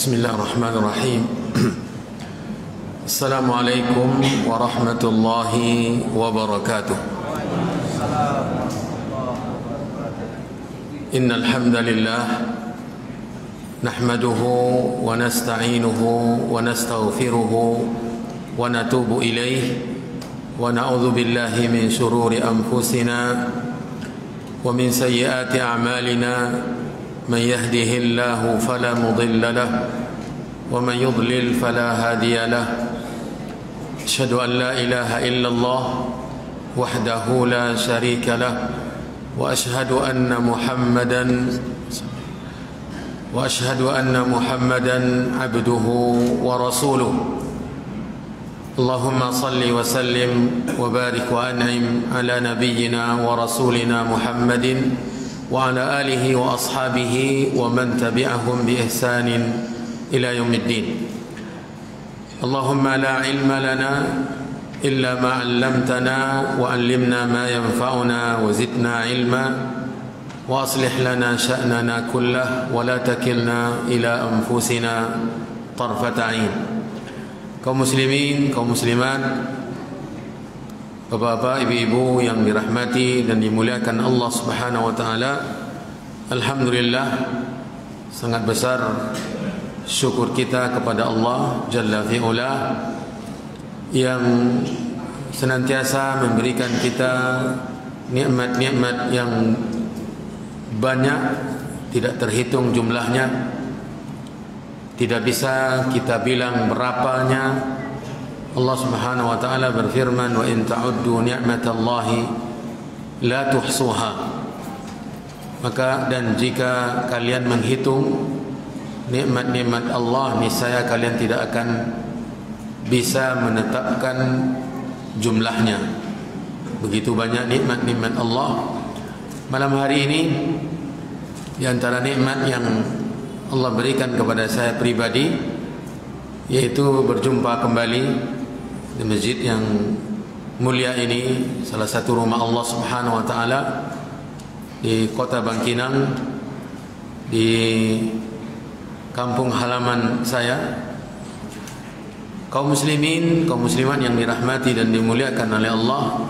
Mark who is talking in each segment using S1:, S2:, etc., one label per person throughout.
S1: Bismillahirrahmanirrahim. Assalamualaikum warahmatullahi wabarakatuh. Innal hamdalillah nahmaduhu wa nasta'inuhu wa nastaghfiruhu wa natubu ilayhi wa na'udzu billahi min shururi anfusina wa min sayyiati a'malina. من يهده الله فلا مضل له ومن يضلل فلا هادي له أشهد أن لا إله إلا الله وحده لا شريك له وأشهد أن محمدا عبده ورسوله اللهم صل وسلم وبارك وأنعم على نبينا ورسولنا محمد وعلى آله وأصحابه ومن تبعهم بإحسان إلى يوم الدين. اللهم لا علم لنا إلا ما علمتنا وعلمنا ما ينفعنا وزدنا علما وأصلح لنا شأننا كله ولا تكلنا إلى أنفسنا طرفة عين. Kaum muslimin, kaum muslimat, Bapak-bapak, ibu-ibu yang dirahmati dan dimuliakan Allah Subhanahu wa taala. Alhamdulillah, sangat besar syukur kita kepada Allah Jalla fi'ula yang senantiasa memberikan kita nikmat-nikmat yang banyak, tidak terhitung jumlahnya, tidak bisa kita bilang berapanya. Allah Subhanahu wa taala berfirman, wa in ta'uddu ni'matallahi la tuhsuha. Maka dan jika kalian menghitung nikmat-nikmat Allah, niscaya kalian tidak akan bisa menetapkan jumlahnya. Begitu banyak nikmat-nikmat Allah. Malam hari ini di antara nikmat yang Allah berikan kepada saya pribadi yaitu berjumpa kembali di masjid yang mulia ini, salah satu rumah Allah Subhanahu wa taala di kota Bangkinang, di kampung halaman saya. Kaum muslimin, kaum muslimat yang dirahmati dan dimuliakan oleh Allah,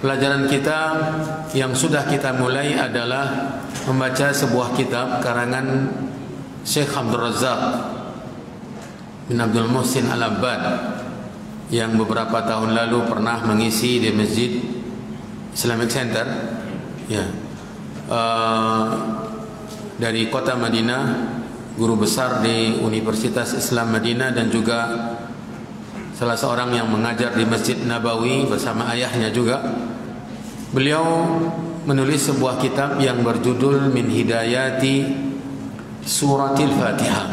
S1: pelajaran kita yang sudah kita mulai adalah membaca sebuah kitab karangan Syekh Abdul Razak bin Abdul Muhsin Al-Abbad yang beberapa tahun lalu pernah mengisi di Masjid Islamic Center, ya, dari kota Madinah, guru besar di Universitas Islam Madinah dan juga salah seorang yang mengajar di Masjid Nabawi bersama ayahnya juga. Beliau menulis sebuah kitab yang berjudul Min Hidayati Suratil Fatihah,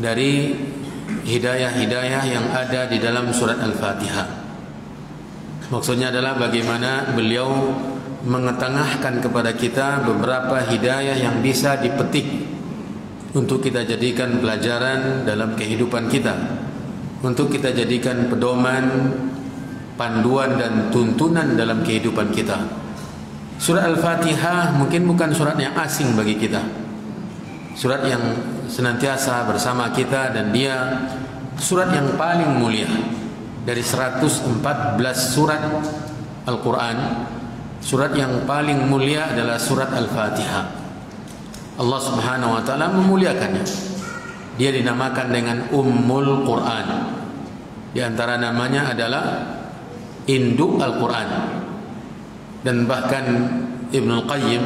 S1: dari hidayah-hidayah yang ada di dalam surat Al-Fatihah. Maksudnya adalah bagaimana beliau mengetengahkan kepada kita beberapa hidayah yang bisa dipetik untuk kita jadikan pelajaran dalam kehidupan kita, untuk kita jadikan pedoman, panduan dan tuntunan dalam kehidupan kita. Surat Al-Fatihah mungkin bukan surat yang asing bagi kita, surat yang senantiasa bersama kita, dan dia surat yang paling mulia dari 114 surat Al-Quran. Surat yang paling mulia adalah surat Al-Fatihah. Allah Subhanahu wa taala memuliakannya. Dia dinamakan dengan Ummul Quran. Di antara namanya adalah induk Al-Quran. Dan bahkan Ibnul Qayyim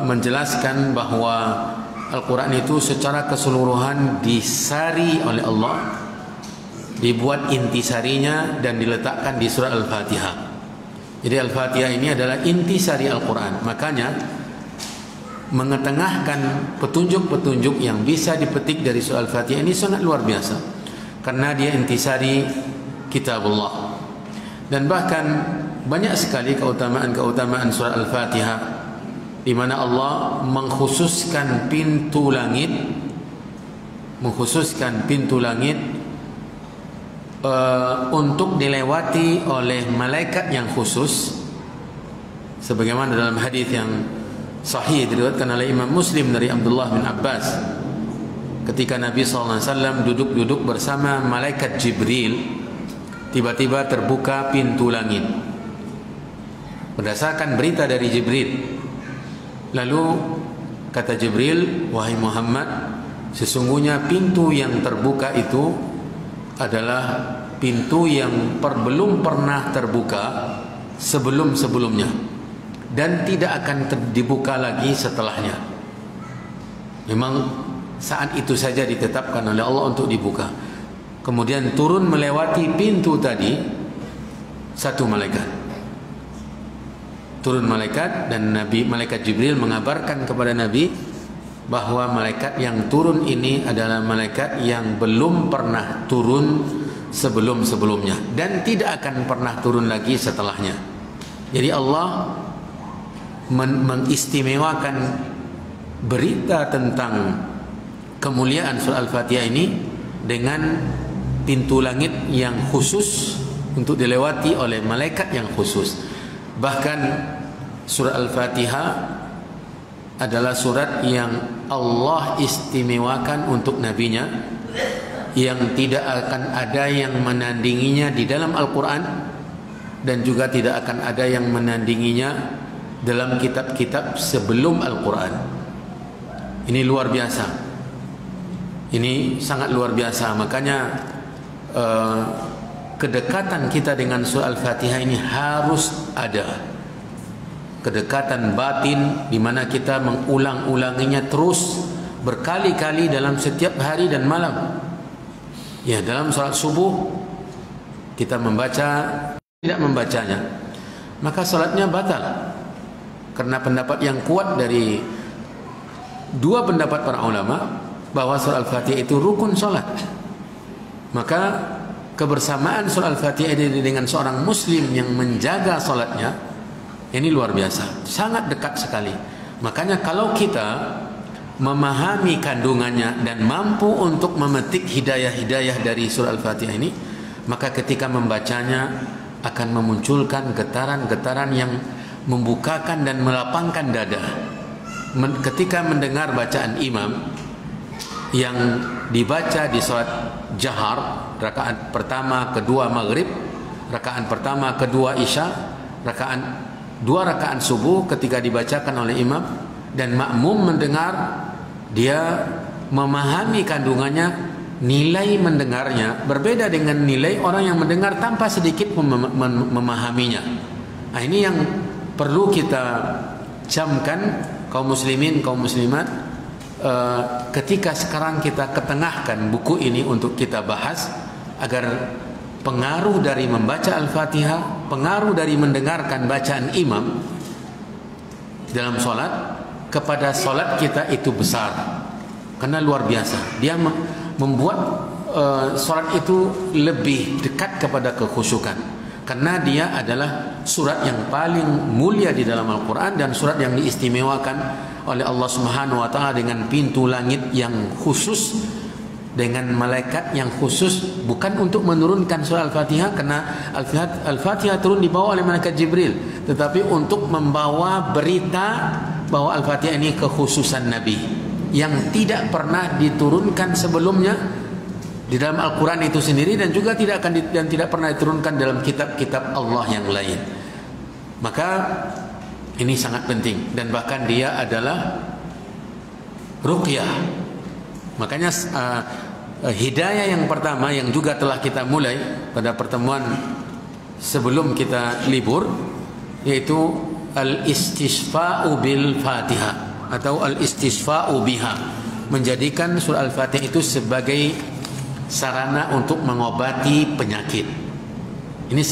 S1: menjelaskan bahwa Al-Quran itu secara keseluruhan disari oleh Allah, dibuat intisarinya dan diletakkan di surah Al-Fatihah. Jadi Al-Fatihah ini adalah intisari Al-Quran. Makanya mengetengahkan petunjuk-petunjuk yang bisa dipetik dari surah Al-Fatihah ini sangat luar biasa, karena dia intisari kitabullah. Dan bahkan banyak sekali keutamaan-keutamaan surah Al-Fatihah di mana Allah mengkhususkan pintu langit, untuk dilewati oleh malaikat yang khusus, sebagaimana dalam hadis yang sahih diriwayatkan oleh Imam Muslim dari Abdullah bin Abbas ketika Nabi SAW duduk-duduk bersama malaikat Jibril, tiba-tiba terbuka pintu langit berdasarkan berita dari Jibril. Lalu kata Jibril, wahai Muhammad, sesungguhnya pintu yang terbuka itu adalah pintu yang belum pernah terbuka sebelum-sebelumnya dan tidak akan dibuka lagi setelahnya. Memang saat itu saja ditetapkan oleh Allah untuk dibuka. Kemudian turun melewati pintu tadi satu malaikat. Turun malaikat, dan malaikat Jibril mengabarkan kepada Nabi bahwa malaikat yang turun ini adalah malaikat yang belum pernah turun sebelum-sebelumnya dan tidak akan pernah turun lagi setelahnya. Jadi Allah mengistimewakan berita tentang kemuliaan surah Al-Fatihah ini dengan pintu langit yang khusus untuk dilewati oleh malaikat yang khusus. Bahkan surah Al-Fatihah adalah surat yang Allah istimewakan untuk nabinya, yang tidak akan ada yang menandinginya di dalam Al-Quran, dan juga tidak akan ada yang menandinginya dalam kitab-kitab sebelum Al-Quran. Ini luar biasa. Ini sangat luar biasa. Makanya kedekatan kita dengan surah Al-Fatihah ini harus ada. Kedekatan batin di mana kita mengulang-ulanginya terus berkali-kali dalam setiap hari dan malam. Ya, dalam salat subuh kita membaca, tidak membacanya, maka salatnya batal. Karena pendapat yang kuat dari dua pendapat para ulama bahwa surah Al-Fatihah itu rukun salat. Maka kebersamaan surah Al-Fatihah dengan seorang muslim yang menjaga salatnya ini luar biasa, sangat dekat sekali. Makanya kalau kita memahami kandungannya dan mampu untuk memetik hidayah-hidayah dari surah Al-Fatihah ini, maka ketika membacanya akan memunculkan getaran-getaran yang membukakan dan melapangkan dada. Ketika mendengar bacaan imam yang dibaca di salat jahar, rakaat pertama, kedua maghrib, rakaat pertama, kedua isya, dua rakaat subuh, ketika dibacakan oleh imam dan makmum mendengar, dia memahami kandungannya, nilai mendengarnya berbeda dengan nilai orang yang mendengar tanpa sedikit memahaminya. Nah, ini yang perlu kita camkan, kaum muslimin, kaum muslimat, ketika sekarang kita ketengahkan buku ini untuk kita bahas, agar pengaruh dari membaca Al-Fatihah, pengaruh dari mendengarkan bacaan imam dalam solat kepada solat kita itu besar. Karena luar biasa, dia membuat solat itu lebih dekat kepada kekhusyukan. Karena dia adalah surat yang paling mulia di dalam Al-Quran dan surat yang diistimewakan oleh Allah Subhanahu wa Ta'ala dengan pintu langit yang khusus, dengan malaikat yang khusus, bukan untuk menurunkan surah Al-Fatihah, karena Al-Fatihah turun dibawa oleh malaikat Jibril, tetapi untuk membawa berita bahwa Al-Fatihah ini kekhususan Nabi yang tidak pernah diturunkan sebelumnya di dalam Al-Quran itu sendiri, dan juga tidak pernah diturunkan dalam kitab-kitab Allah yang lain. Maka ini sangat penting, dan bahkan dia adalah ruqyah. Makanya hidayah yang pertama yang juga telah kita mulai pada pertemuan sebelum kita libur, yaitu al-istisfa'u bil Fatihah atau al-istisfa'u biha, menjadikan surah Al-Fatihah itu sebagai sarana untuk mengobati penyakit. Ini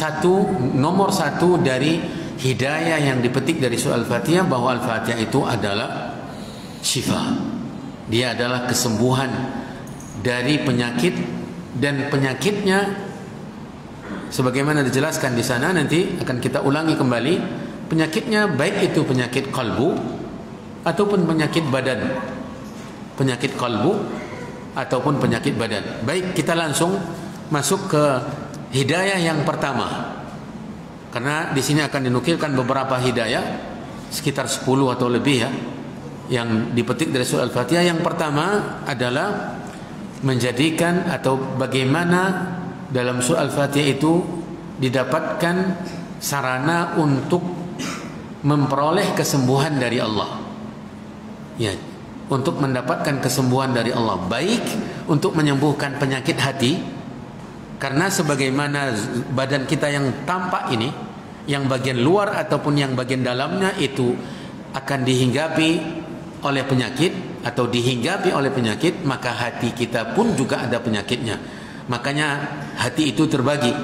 S1: nomor satu dari hidayah yang dipetik dari surah Al-Fatihah, bahwa Al-Fatihah itu adalah syifa. Dia adalah kesembuhan dari penyakit, dan penyakitnya sebagaimana dijelaskan di sana, nanti akan kita ulangi kembali. Penyakitnya baik itu penyakit kalbu ataupun penyakit badan. Penyakit kalbu ataupun penyakit badan. Baik, kita langsung masuk ke hidayah yang pertama. Karena di sini akan dinukilkan beberapa hidayah, sekitar 10 atau lebih ya. yang dipetik dari surah Al-Fatihah. Yang pertama adalah menjadikan atau bagaimana dalam surah Al-Fatihah itu didapatkan sarana untuk memperoleh kesembuhan dari Allah. Ya, untuk mendapatkan kesembuhan dari Allah, baik untuk menyembuhkan penyakit hati, karena sebagaimana badan kita yang tampak ini, yang bagian luar ataupun yang bagian dalamnya itu akan dihinggapi oleh penyakit atau dihinggapi oleh penyakit, maka hati kita pun juga ada penyakitnya. Makanya hati itu terbagi.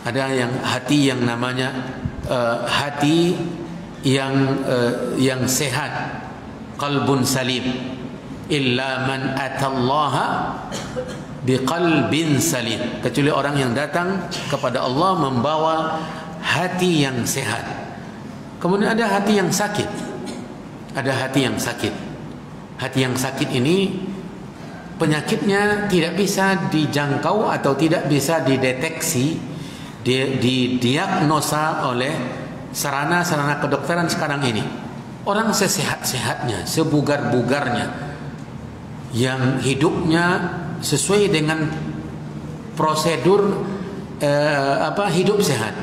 S1: Ada yang hati yang namanya hati yang sehat, qalbun salim, illa man atallaha biqalbin salim, kecuali orang yang datang kepada Allah membawa hati yang sehat. Kemudian ada hati yang sakit. Ada hati yang sakit. Hati yang sakit ini penyakitnya tidak bisa dijangkau atau tidak bisa dideteksi, didiagnosa oleh sarana-sarana kedokteran sekarang ini. Orang sesehat-sehatnya, sebugar-bugarnya, yang hidupnya sesuai dengan prosedur hidup sehat,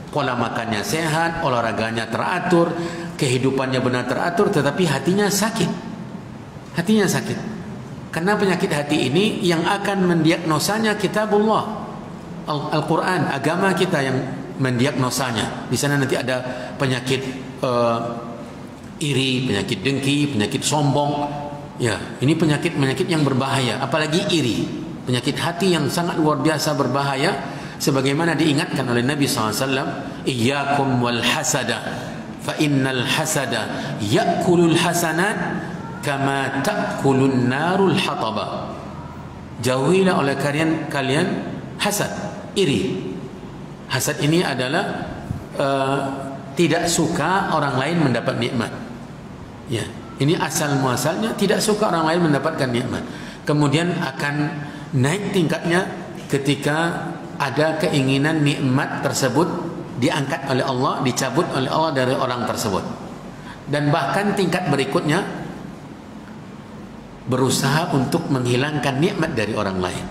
S1: pola makannya sehat, olahraganya teratur, kehidupannya benar teratur, tetapi hatinya sakit. Hatinya sakit. Karena penyakit hati ini yang akan mendiagnosanya kitabullah, Al-Quran, agama kita yang mendiagnosanya. Di sana nanti ada penyakit iri, penyakit dengki, penyakit sombong. Ya, ini penyakit-penyakit yang berbahaya, apalagi iri. Penyakit hati yang sangat luar biasa berbahaya, sebagaimana diingatkan oleh Nabi SAW, iyyakum wal hasada fa innal hasada ya'kulul hasanat kama ta'kulun narul hataba. Jauhilah oleh kalian hasad, iri. Hasad ini adalah tidak suka orang lain mendapat nikmat. Ya, ini asal muasalnya tidak suka orang lain mendapatkan nikmat. Kemudian akan naik tingkatnya ketika ada keinginan nikmat tersebut diangkat oleh Allah, dicabut oleh Allah dari orang tersebut. Dan bahkan tingkat berikutnya berusaha untuk menghilangkan nikmat dari orang lain.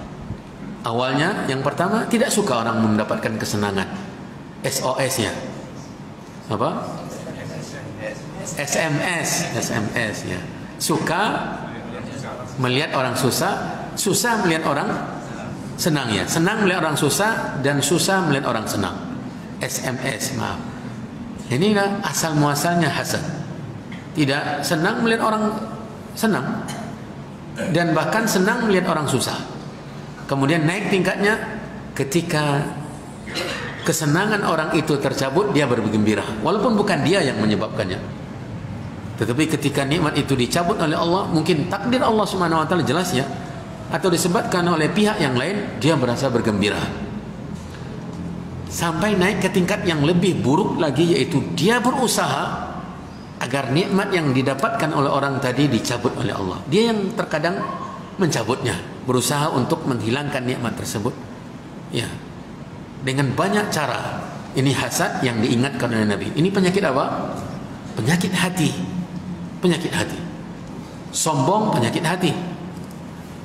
S1: Awalnya yang pertama tidak suka orang mendapatkan kesenangan. SOS-nya apa? SMS ya. Suka melihat orang susah, susah melihat orang senang ya. Senang melihat orang susah dan susah melihat orang senang. SMS, maaf. Inilah asal muasalnya hasad. Tidak senang melihat orang senang dan bahkan senang melihat orang susah. Kemudian naik tingkatnya ketika kesenangan orang itu tercabut, dia bergembira walaupun bukan dia yang menyebabkannya. Tetapi ketika nikmat itu dicabut oleh Allah, mungkin takdir Allah Subhanahu wa taala jelas ya, atau disebabkan oleh pihak yang lain, dia merasa bergembira. Sampai naik ke tingkat yang lebih buruk lagi, yaitu dia berusaha agar nikmat yang didapatkan oleh orang tadi dicabut oleh Allah. Dia yang terkadang mencabutnya, berusaha untuk menghilangkan nikmat tersebut. Ya, dengan banyak cara. Ini hasad yang diingatkan oleh Nabi. Ini penyakit apa? Penyakit hati. Penyakit hati. Sombong, penyakit hati.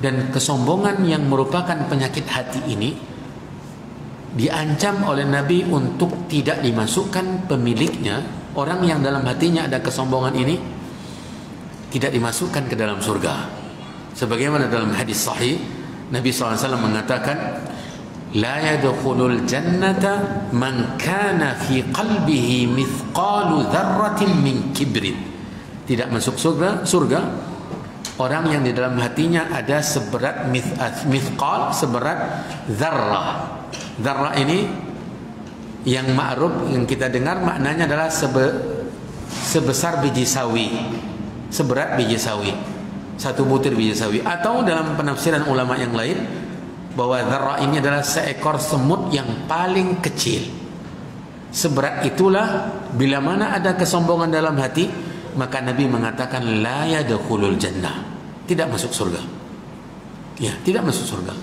S1: Dan kesombongan yang merupakan penyakit hati ini diancam oleh Nabi untuk tidak dimasukkan pemiliknya, orang yang dalam hatinya ada kesombongan ini, tidak dimasukkan ke dalam surga. Sebagaimana dalam hadis sahih, Nabi SAW mengatakan, la yadkhulul jannata man kana fi qalbihi mithqalu dzarratin min kibrin. Tidak masuk surga orang yang di dalam hatinya ada seberat mithqal, seberat dzarrah. Dzarrah ini yang ma'ruf, yang kita dengar maknanya adalah sebesar biji sawi, seberat biji sawi, satu butir biji sawi. Atau dalam penafsiran ulama yang lain, bahwa dzarrah ini adalah seekor semut yang paling kecil. Seberat itulah, bila mana ada kesombongan dalam hati, maka Nabi mengatakan la yadkhulul jannah, tidak masuk surga. Ya, tidak masuk surga.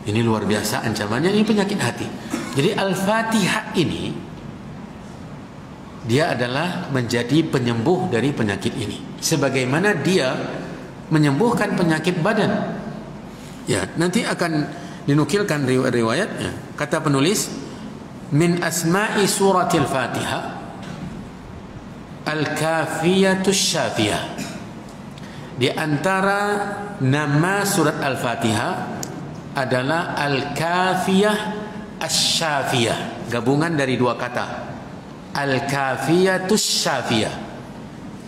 S1: Ini luar biasa ancamannya, ini penyakit hati. Jadi Al-Fatihah ini dia adalah menjadi penyembuh dari penyakit ini. sebagaimana dia menyembuhkan penyakit badan. Ya, nanti akan dinukilkan riwayat-riwayatnya. Kata penulis, min asma'i suratil Fatihah al-kafiyatus syafiyah. Di antara nama surat Al-Fatihah adalah al-kafiyah asy-syafiyah, gabungan dari dua kata, al-kafiyatus syafiyah,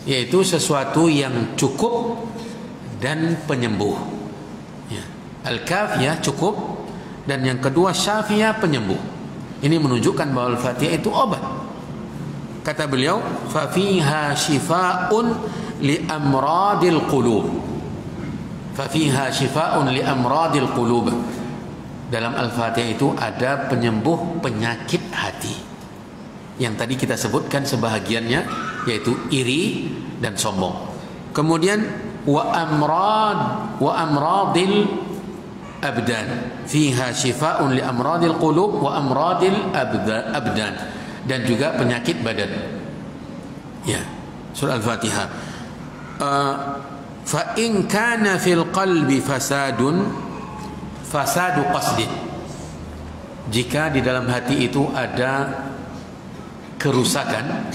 S1: yaitu sesuatu yang cukup dan penyembuh. Ya. Al-kafiyah cukup, dan yang kedua syafiyah penyembuh. Ini menunjukkan bahwa Al-Fatihah itu obat. Kata beliau, fa fiha shifaa'un li amradil qulub. Fa fiha shifaa'un li amradil qulub. Dalam Al-Fatihah itu ada penyembuh penyakit hati. Yang tadi kita sebutkan sebahagiannya, yaitu iri dan sombong. Kemudian wa amradil abdan. Fiha shifaa'un li amradil qulub wa amradil abdan. Dan juga penyakit badan. Ya, surah Al-Fatihah. Fa in kana fil qalbi fasadu qasdin. Jika di dalam hati itu ada kerusakan,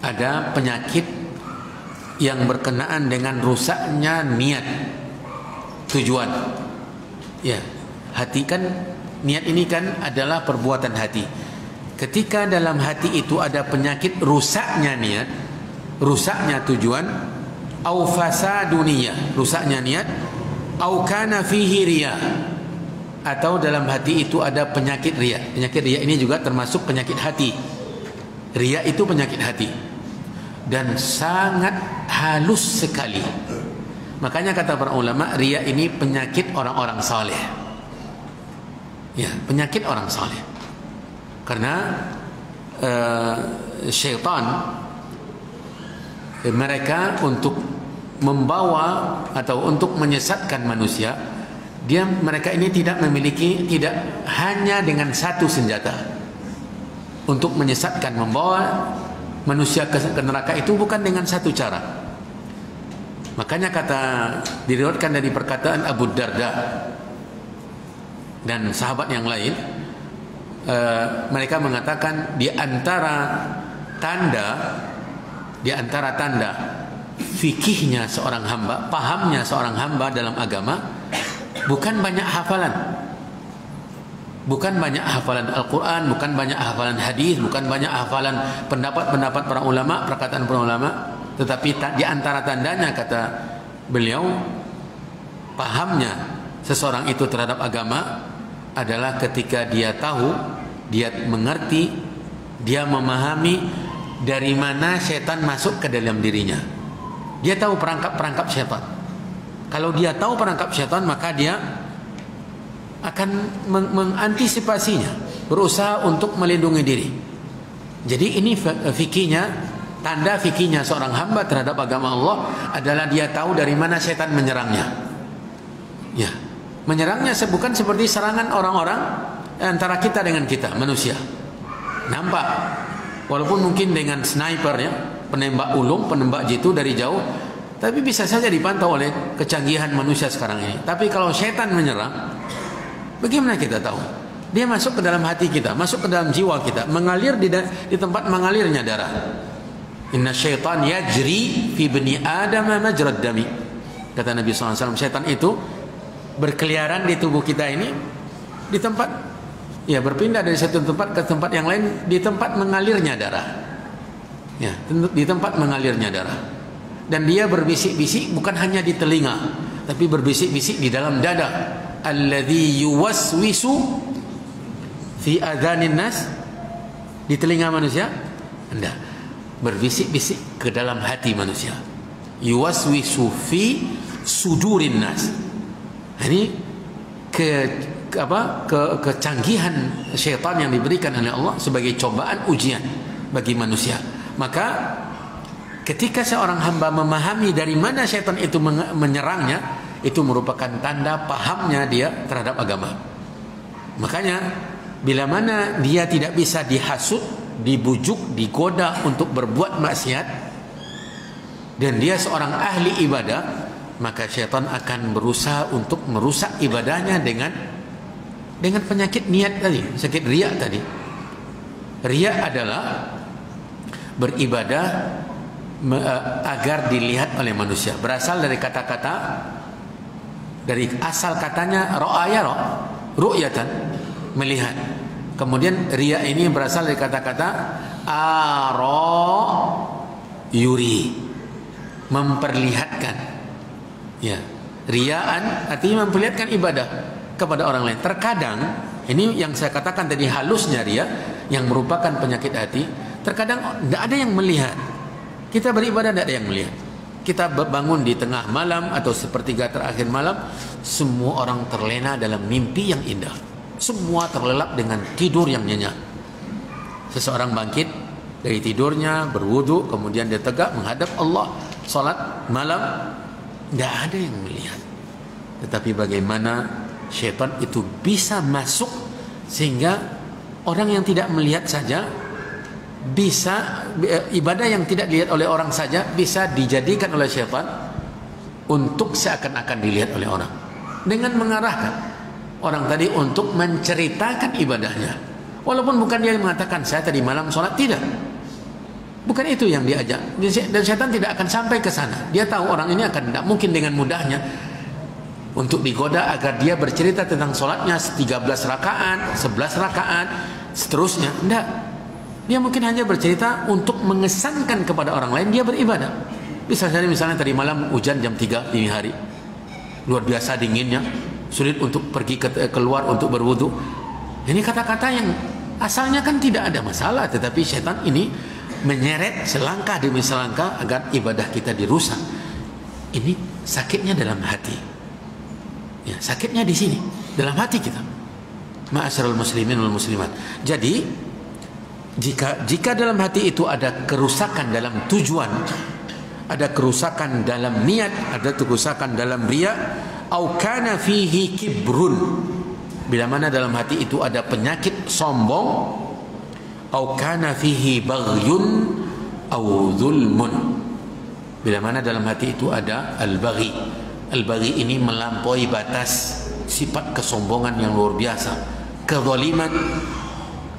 S1: ada penyakit yang berkenaan dengan rusaknya niat, tujuan. Ya, hati kan, niat ini kan adalah perbuatan hati. Ketika dalam hati itu ada penyakit rusaknya niat, rusaknya tujuan, au fasadu niyah, rusaknya niat, au kana fihi riya, atau dalam hati itu ada penyakit riya. Penyakit riya ini juga termasuk penyakit hati. Riya itu penyakit hati dan sangat halus sekali. Makanya kata para ulama, riya ini penyakit orang-orang saleh. Ya, penyakit orang saleh. Karena syaitan, mereka untuk membawa atau untuk menyesatkan manusia, mereka ini tidak hanya dengan satu senjata untuk menyesatkan, membawa manusia ke neraka, itu bukan dengan satu cara. Makanya diriwayatkan dari perkataan Abu Darda dan sahabat yang lain, mereka mengatakan di antara tanda fikihnya seorang hamba, pahamnya seorang hamba dalam agama, bukan banyak hafalan, bukan banyak hafalan Al-Quran, bukan banyak hafalan hadis, bukan banyak hafalan pendapat-pendapat para ulama, perkataan para ulama, tetapi di antara tandanya, kata beliau, pahamnya seseorang itu terhadap agama adalah ketika dia tahu, dia mengerti, dia memahami dari mana setan masuk ke dalam dirinya. Dia tahu perangkap-perangkap setan. Kalau dia tahu perangkap setan, maka dia akan mengantisipasinya, berusaha untuk melindungi diri. Jadi ini fikihnya, tanda fikihnya seorang hamba terhadap agama Allah adalah dia tahu dari mana setan menyerangnya. Ya. Menyerangnya bukan seperti serangan orang-orang antara kita dengan kita, manusia. Nampak, walaupun mungkin dengan sniper, ya, penembak ulung, penembak jitu dari jauh, tapi bisa saja dipantau oleh kecanggihan manusia sekarang ini. Tapi kalau setan menyerang, bagaimana kita tahu? Dia masuk ke dalam hati kita, masuk ke dalam jiwa kita, mengalir di tempat mengalirnya darah. Inna syaitan yajri fi bani Adam majrad dami. Kata Nabi SAW, setan itu berkeliaran di tubuh kita ini, di tempat, ya, berpindah dari satu tempat ke tempat yang lain, di tempat mengalirnya darah. Ya, di tempat mengalirnya darah. Dan dia berbisik-bisik bukan hanya di telinga, tapi berbisik-bisik di dalam dada. Alladzi yuwaswisu fi adzanin nas, di telinga manusia? Enggak. Berbisik-bisik ke dalam hati manusia. Yuwaswisu fi sudurin nas. Ini kecanggihan syaitan yang diberikan oleh Allah sebagai cobaan ujian bagi manusia. Maka ketika seorang hamba memahami dari mana syaitan itu menyerangnya, itu merupakan tanda pahamnya dia terhadap agama. Makanya bila mana dia tidak bisa dihasut, dibujuk, digoda untuk berbuat maksiat, dan dia seorang ahli ibadah, maka syaitan akan berusaha untuk merusak ibadahnya dengan penyakit niat tadi, sakit riya tadi. Riya adalah beribadah agar dilihat oleh manusia. Berasal dari kata-kata, dari asal katanya ra'aya, ru'yatan, melihat. Kemudian riya ini berasal dari kata-kata ara yuri, memperlihatkan. Ya, riyaan artinya memperlihatkan ibadah kepada orang lain. Terkadang ini yang saya katakan tadi, halusnya riya yang merupakan penyakit hati. Terkadang tidak ada yang melihat kita beribadah, tidak ada yang melihat. Kita bangun di tengah malam atau sepertiga terakhir malam, semua orang terlena dalam mimpi yang indah. Semua terlelap dengan tidur yang nyenyak. Seseorang bangkit dari tidurnya, berwudu, kemudian dia tegak menghadap Allah, salat malam, tidak ada yang melihat. Tetapi bagaimana syaitan itu bisa masuk sehingga orang yang tidak melihat saja bisa, ibadah yang tidak dilihat oleh orang saja bisa dijadikan oleh syaitan untuk seakan-akan dilihat oleh orang, dengan mengarahkan orang tadi untuk menceritakan ibadahnya, walaupun bukan dia yang mengatakan saya tadi malam sholat, tidak, bukan itu yang diajak. Dan syaitan tidak akan sampai ke sana. Dia tahu orang ini akan tidak mungkin dengan mudahnya untuk digoda agar dia bercerita tentang sholatnya 13 rakaat, 11 rakaat, seterusnya. Tidak. Dia mungkin hanya bercerita untuk mengesankan kepada orang lain dia beribadah. Bisa saja misalnya tadi malam hujan jam 3 dini hari, luar biasa dinginnya, sulit untuk pergi keluar untuk berwudu. Ini kata-kata yang asalnya kan tidak ada masalah, tetapi syaitan ini menyeret selangkah demi selangkah agar ibadah kita dirusak. Ini sakitnya dalam hati. Ya, sakitnya di sini, dalam hati kita. Ma'asyiral muslimin wal muslimat. Jadi jika dalam hati itu ada kerusakan dalam tujuan, ada kerusakan dalam niat, ada kerusakan dalam riya, au kana fihi kibrun, bila mana dalam hati itu ada penyakit sombong, au kana fihi baghyun au zulmun, bila mana dalam hati itu ada al-baghi. Al-baghi ini melampaui batas, sifat kesombongan yang luar biasa, kezaliman,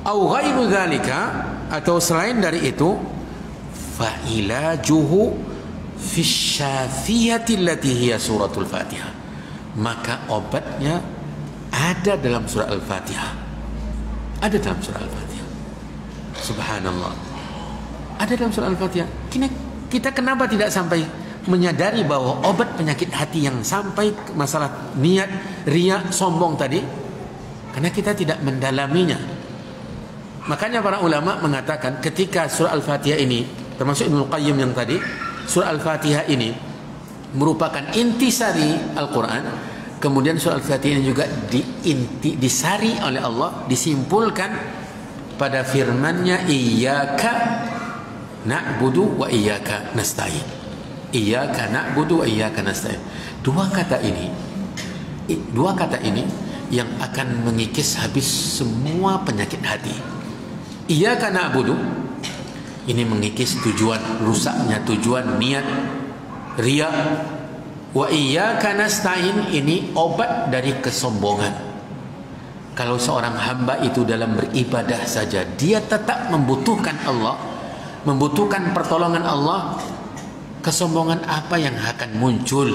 S1: au ghairu dzalika, atau selain dari itu, fa ilajuhu fi syafiyati allati hiya suratul Fatihah, maka obatnya ada dalam surah Al-Fatihah. Ada dalam surah Al-Fatihah. Subhanallah. Ada dalam surah Al-Fatihah. Kita kenapa tidak sampai menyadari bahwa obat penyakit hati yang sampai masalah niat, riya, sombong tadi? Karena kita tidak mendalaminya. Makanya para ulama mengatakan ketika surah Al-Fatihah ini, termasuk Ibnu Qayyim yang tadi, surah Al-Fatihah ini merupakan intisari Al-Quran. Kemudian surah Al-Fatihah ini juga disari oleh Allah, disimpulkan pada firman-Nya, iyyaka na'budu wa iyyaka nasta'in. Iyyaka na'budu wa iyyaka nasta'in. Dua kata ini yang akan mengikis habis semua penyakit hati. Iyyaka na'budu ini mengikis tujuan, rusaknya tujuan, niat, riya. Wa iyyaka nasta'in ini obat dari kesombongan. Kalau seorang hamba itu dalam beribadah saja dia tetap membutuhkan Allah, membutuhkan pertolongan Allah, kesombongan apa yang akan muncul?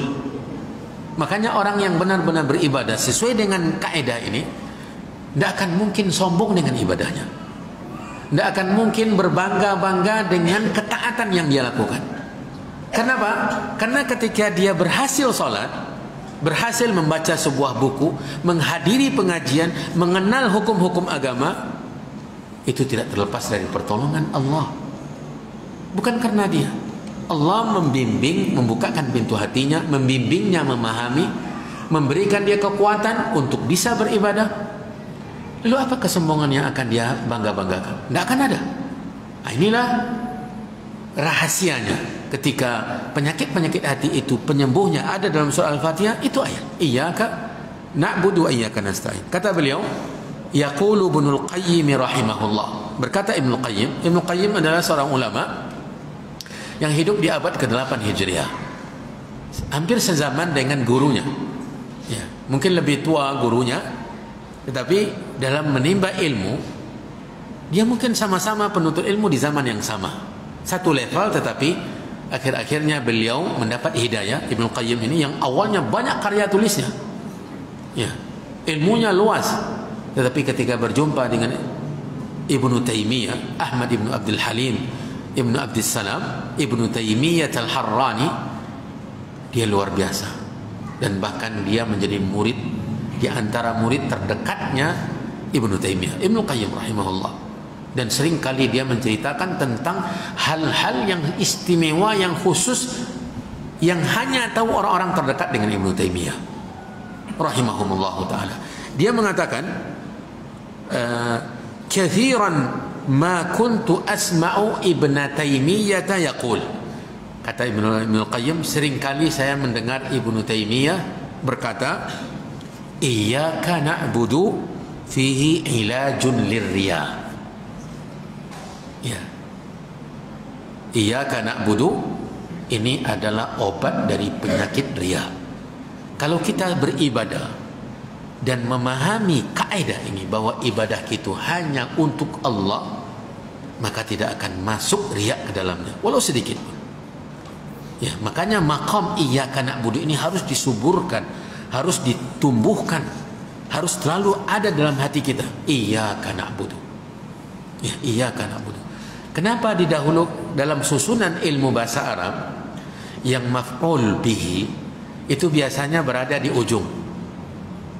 S1: Makanya orang yang benar-benar beribadah sesuai dengan kaidah ini tidak akan mungkin sombong dengan ibadahnya, tidak akan mungkin berbangga-bangga dengan ketaatan yang dia lakukan. Kenapa? Karena ketika dia berhasil sholat, berhasil membaca sebuah buku, menghadiri pengajian, mengenal hukum-hukum agama, itu tidak terlepas dari pertolongan Allah. Bukan karena dia. Allah membimbing, membukakan pintu hatinya, membimbingnya memahami, memberikan dia kekuatan untuk bisa beribadah. Lalu apa kesombongan yang akan dia bangga-banggakan? Tidak akan ada. Nah, inilah rahasianya. Ketika penyakit-penyakit hati itu penyembuhnya ada dalam surah Al-Fatihah, itu ayat iyyaka na'budu wa iyyaka nasta'in. Kata beliau, yaqulu Ibnul Qayyim rahimahullah, berkata Ibnul Qayyim adalah seorang ulama yang hidup di abad ke-8 Hijriah. Hampir sezaman dengan gurunya. Ya, mungkin lebih tua gurunya, tetapi dalam menimba ilmu dia mungkin sama-sama penuntut ilmu di zaman yang sama. Satu level, tetapi akhir-akhirnya beliau mendapat hidayah. Ibnu Qayyim ini yang awalnya banyak karya tulisnya. Ya, ilmunya luas. Tetapi ketika berjumpa dengan Ibnu Taimiyah, Ahmad Ibnu Abdul Halim Ibnu Abdul Salam Ibnu Taimiyah Al-Harrani, dia luar biasa. Dan bahkan dia menjadi murid di antara murid terdekatnya Ibnu Taimiyah, Ibnu Qayyim rahimahullah. Dan sering kali dia menceritakan tentang hal-hal yang istimewa, yang khusus, yang hanya tahu orang-orang terdekat dengan Ibnu Taimiyah rahimahumullah taala. Dia mengatakan, kathiran ma kuntu asma'u Ibnu Taimiyah yaqul. Kata Ibnu Qayyim, seringkali saya mendengar Ibnu Taimiyah berkata, iyyaka na'budu fihi ilajun lirriya. Ya, iyyaka na'budu ini adalah obat dari penyakit riya. Kalau kita beribadah dan memahami kaidah ini bahwa ibadah itu hanya untuk Allah, maka tidak akan masuk riya ke dalamnya walau sedikit pun. Ya, makanya maqam iyyaka na'budu ini harus disuburkan, harus ditumbuhkan, harus selalu ada dalam hati kita. Iyyaka na'budu. Ya, iyyaka na'budu. Kenapa didahulu dalam susunan ilmu bahasa Arab yang maf'ul bihi itu biasanya berada di ujung.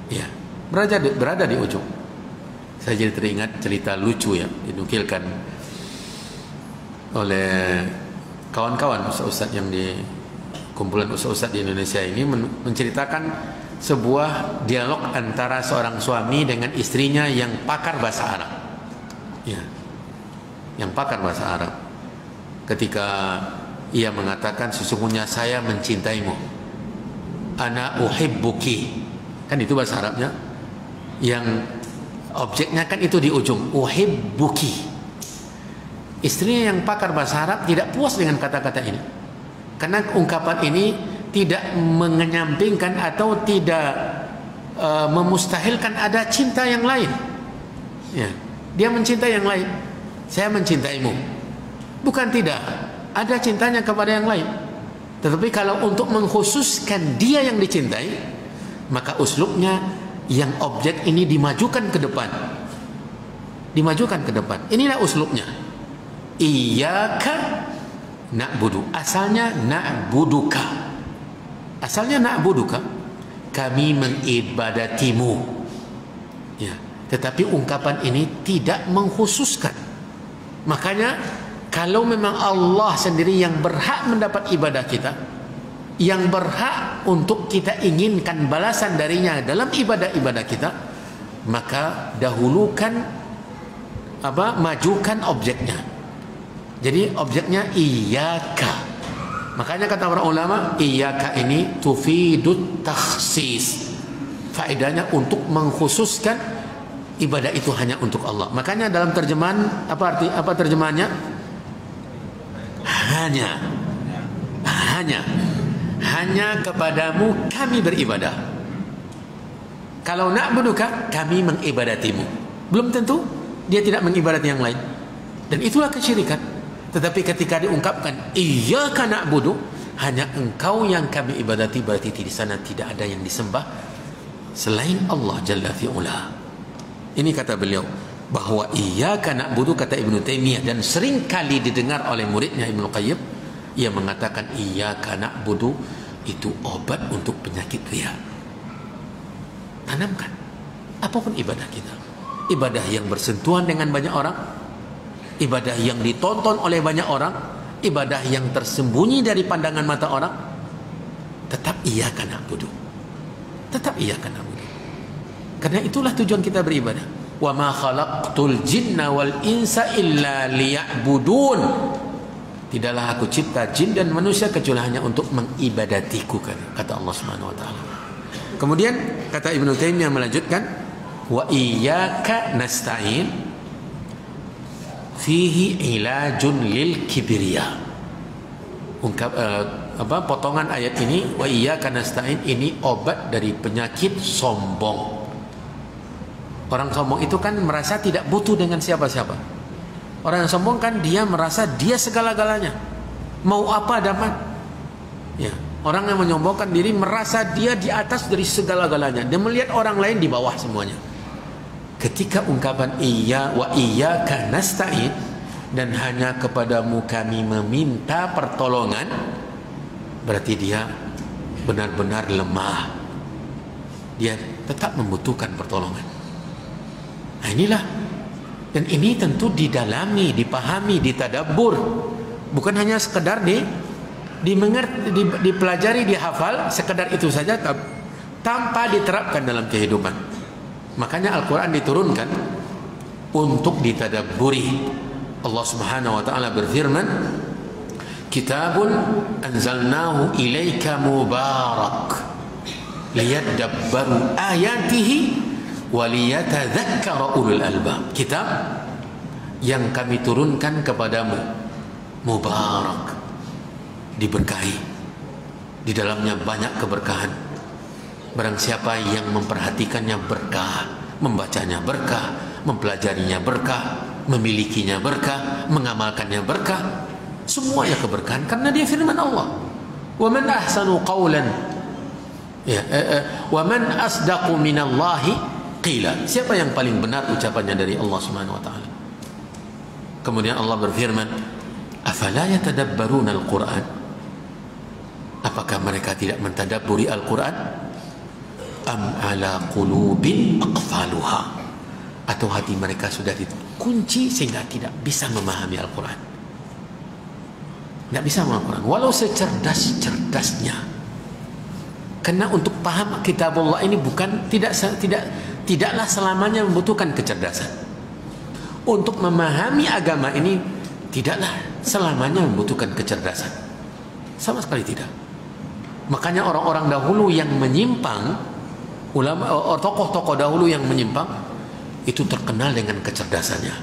S1: Ya, berada di ujung. Saya jadi teringat cerita lucu yang dinukilkan oleh kawan-kawan ustaz-ustaz yang di kumpulan ustaz-ustaz di Indonesia ini, menceritakan sebuah dialog antara seorang suami dengan istrinya yang pakar bahasa Arab. Ya, yang pakar bahasa Arab. Ketika ia mengatakan, sesungguhnya saya mencintaimu, ana uhibbuki, kan itu bahasa Arabnya, yang objeknya kan itu di ujung, uhibbuki. Istrinya yang pakar bahasa Arab tidak puas dengan kata-kata ini, karena ungkapan ini tidak mengenyampingkan atau tidak memustahilkan ada cinta yang lain. Ya, dia mencintai yang lain. Saya mencintaimu, bukan tidak ada cintanya kepada yang lain, tetapi kalau untuk mengkhususkan dia yang dicintai, maka uslubnya yang objek ini dimajukan ke depan, dimajukan ke depan. Inilah uslubnya. Iyyaka na'budu, asalnya na'buduka, asalnya na'buduka, kami mengibadatimu. Ya, tetapi ungkapan ini tidak mengkhususkan. Makanya kalau memang Allah sendiri yang berhak mendapat ibadah kita, yang berhak untuk kita inginkan balasan darinya dalam ibadah-ibadah kita, maka dahulukan majukan objeknya. Jadi objeknya iyyaka. Makanya kata para ulama, iyyaka ini tufidut takhsis. Faedahnya untuk mengkhususkan ibadah itu hanya untuk Allah. Makanya dalam terjemahan apa terjemahannya? Hanya kepadamu kami beribadah. Kalau na'buduka, kami mengibadatimu. Belum tentu dia tidak mengibadati yang lain. Dan itulah kesyirikan. Tetapi ketika diungkapkan iyyaka na'budu, hanya engkau yang kami ibadati, berarti di sana tidak ada yang disembah selain Allah Jalla fi'ula. Ini kata beliau, bahwa iyyaka na'budu, kata Ibnu Taimiyah, dan sering kali didengar oleh muridnya Ibnu Qayyim, ia mengatakan iyyaka na'budu itu obat untuk penyakit riya. Tanamkan apapun ibadah kita, ibadah yang bersentuhan dengan banyak orang, ibadah yang ditonton oleh banyak orang, ibadah yang tersembunyi dari pandangan mata orang, tetap iyyaka na'budu, tetap iyyaka na'budu. Karena itulah tujuan kita beribadah. Wa ma khalaqtul jinna wal insa illa liya'budun. Tidaklah aku cipta jin dan manusia kecuali hanya untuk mengibadatiku, kata Allah Subhanahu wa taala. Kemudian kata Ibnu Taimiyah melanjutkan, wa iyyaka nasta'in fihi ilajun lil kibriya. potongan ayat ini, wa iyyaka nasta'in, ini obat dari penyakit sombong. Orang sombong itu kan merasa tidak butuh dengan siapa-siapa. Orang yang sombong kan dia merasa dia segala-galanya, mau apa dapat. Ya, orang yang menyombongkan diri merasa dia di atas dari segala-galanya. Dia melihat orang lain di bawah semuanya. Ketika ungkapan wa iyyaka nasta'in, dan hanya kepadamu kami meminta pertolongan, berarti dia benar-benar lemah. Dia tetap membutuhkan pertolongan. Nah inilah, dan ini tentu didalami, dipahami, ditadabbur, bukan hanya sekedar dimengerti, dipelajari, dihafal, sekedar itu saja tanpa diterapkan dalam kehidupan. Makanya Al-Quran diturunkan untuk ditadabburi. Allah Subhanahu wa taala berfirman, "Kitabun anzalnahu ilaika mubarak liyadabbaru ayatihi wa liyatadzakkara ulul albab." Kitab yang kami turunkan kepadamu mubarak, diberkahi, di dalamnya banyak keberkahan. Barang siapa yang memperhatikannya berkah, membacanya berkah, mempelajarinya berkah, memilikinya berkah, mengamalkannya berkah, semuanya keberkahan karena dia firman Allah. Wa man ahsanu qawlan, wa man asdaqu minallahi qila. Siapa yang paling benar ucapannya dari Allah Subhanahu wa taala? Kemudian Allah berfirman, afala yatadabbaruna al-Qur'an? Apakah mereka tidak mentadabburi Al-Qur'an? Am ala qulubin aqfaluha? Atau hati mereka sudah dikunci sehingga tidak bisa memahami Al-Quran, tidak bisa memahami Al-Quran walau secerdas-cerdasnya. Karena untuk paham kitabullah ini tidaklah selamanya membutuhkan kecerdasan. Untuk memahami agama ini tidaklah selamanya membutuhkan kecerdasan, sama sekali tidak. Makanya orang-orang dahulu yang menyimpang, ulama, tokoh-tokoh dahulu yang menyimpang, itu terkenal dengan kecerdasannya,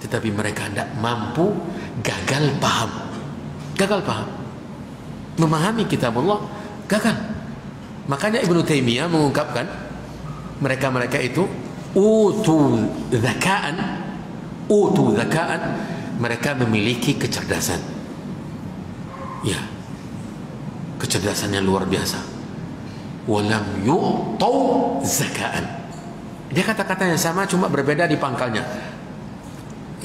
S1: tetapi mereka tidak mampu, gagal paham memahami kitab Allah, gagal. Makanya Ibnu Taimiyah mengungkapkan mereka itu utu zakaan, mereka memiliki kecerdasan, ya, kecerdasannya luar biasa. Walam yu'tau zakaan. Dia kata-kata yang sama, cuma berbeda di pangkalnya.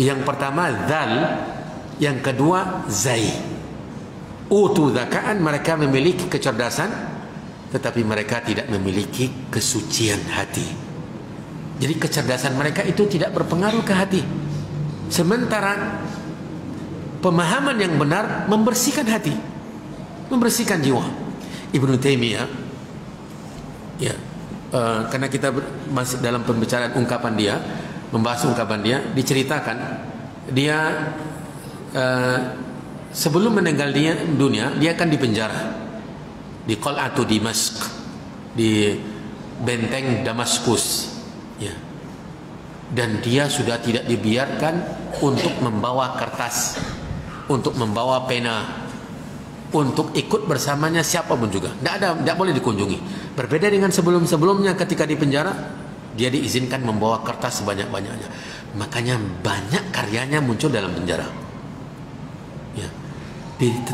S1: Yang pertama dzal, yang kedua zai. Utu zakaan, mereka memiliki kecerdasan, tetapi mereka tidak memiliki kesucian hati. Jadi kecerdasan mereka itu tidak berpengaruh ke hati. Sementara pemahaman yang benar membersihkan hati, membersihkan jiwa. Ibnu Taimiyah, ya, karena kita masih dalam pembicaraan ungkapan dia, membahas ungkapan dia, diceritakan dia sebelum meninggal dunia dia akan dipenjara di Qal'atu Dimashq, di benteng Damaskus, ya. Dan dia sudah tidak dibiarkan untuk membawa kertas, untuk membawa pena, untuk ikut bersamanya siapapun juga. Tidak boleh dikunjungi. Berbeda dengan sebelum-sebelumnya ketika di penjara, dia diizinkan membawa kertas sebanyak-banyaknya. Makanya banyak karyanya muncul dalam penjara. Ya.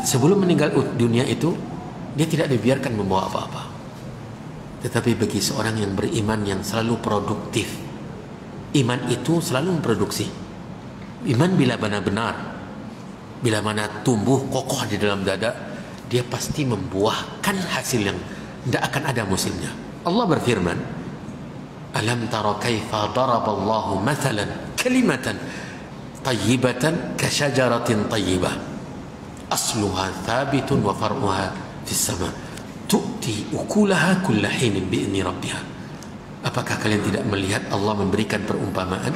S1: Sebelum meninggal dunia itu, dia tidak dibiarkan membawa apa-apa. Tetapi bagi seorang yang beriman, yang selalu produktif, iman itu selalu memproduksi. Iman bila benar-benar, bila mana tumbuh kokoh di dalam dada, dia pasti membuahkan hasil yang tidak akan ada musimnya. Allah berfirman, alam tara kaifa daraballahu mathalan kalimatan tayyibatan kasyajaratin tayyibah asluha thabitun wa far'uha fis sama tu'ti ukulaha kulla hinin bi'idni rabbiha. Apakah kalian tidak melihat Allah memberikan perumpamaan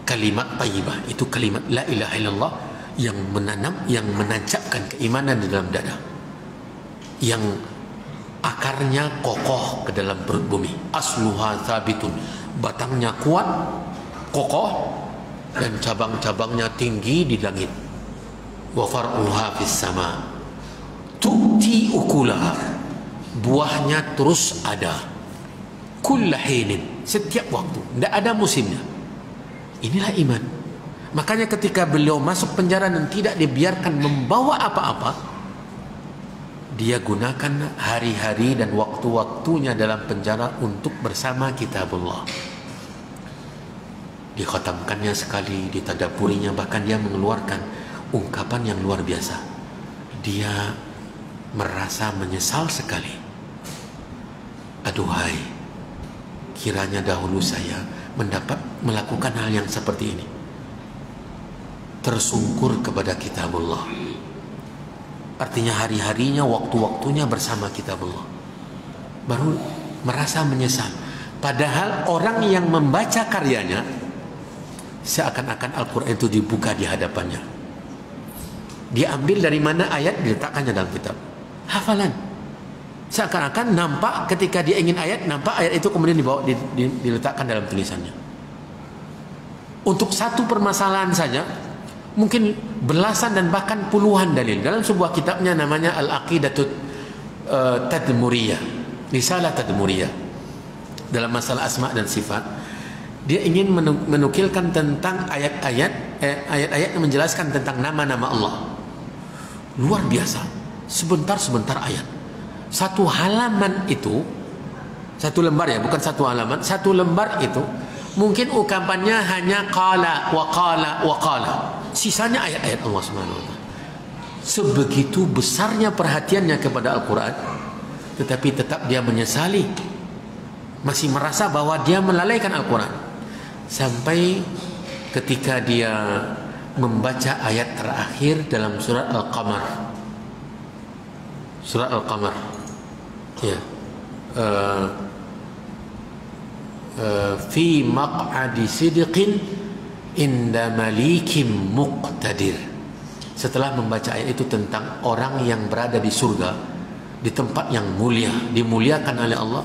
S1: kalimat tayyibah, itu kalimat la ilaha illallah, yang menanam, yang menancapkan keimanan di dalam dada, yang akarnya kokoh ke dalam perut bumi. Asluha thabitun, batangnya kuat, kokoh, dan cabang-cabangnya tinggi di langit. wa far'uha fis sama, tu'ti ukulaha, buahnya terus ada, kullahinin, setiap waktu, tidak ada musimnya. Inilah iman. Makanya ketika beliau masuk penjara dan tidak dibiarkan membawa apa-apa, dia gunakan hari-hari dan waktu-waktunya dalam penjara untuk bersama kitabullah. Dikhatamkannya sekali, ditadaburinya, bahkan dia mengeluarkan ungkapan yang luar biasa. Dia merasa menyesal sekali. Aduhai, kiranya dahulu saya melakukan hal yang seperti ini. Tersungkur kepada kitabullah. Artinya hari-harinya, waktu-waktunya bersama kitabullah. Baru merasa menyesal. Padahal orang yang membaca karyanya, seakan-akan Al-Quran itu dibuka di hadapannya. Diambil dari mana ayat, diletakkannya dalam kitab. Hafalan. Seakan-akan nampak ketika dia ingin ayat, nampak ayat itu kemudian dibawa, diletakkan dalam tulisannya. Untuk satu permasalahan saja, mungkin belasan dan bahkan puluhan dalil. Dalam sebuah kitabnya namanya Al-Aqidatut Tadmuriyah, Risalah Tadmuriyah, dalam masalah asma dan sifat, dia ingin menukilkan tentang ayat-ayat yang menjelaskan tentang nama-nama Allah. Luar biasa. Sebentar-sebentar ayat. Satu halaman itu, satu lembar ya, bukan satu halaman, satu lembar itu mungkin ungkapannya hanya qala wa qala wa qala. Sisanya ayat-ayat Allah Subhanahu wa taala. Sebegitu besarnya perhatiannya kepada Al-Quran, tetapi tetap dia menyesali, masih merasa bahwa dia melalaikan Al-Quran. Sampai ketika dia membaca ayat terakhir dalam surat Al-Qamar. Surat Al-Qamar. Ya. Fi maq'adi sidqin inda malikim muqtadir. Setelah membaca ayat itu tentang orang yang berada di surga, di tempat yang mulia, dimuliakan oleh Allah,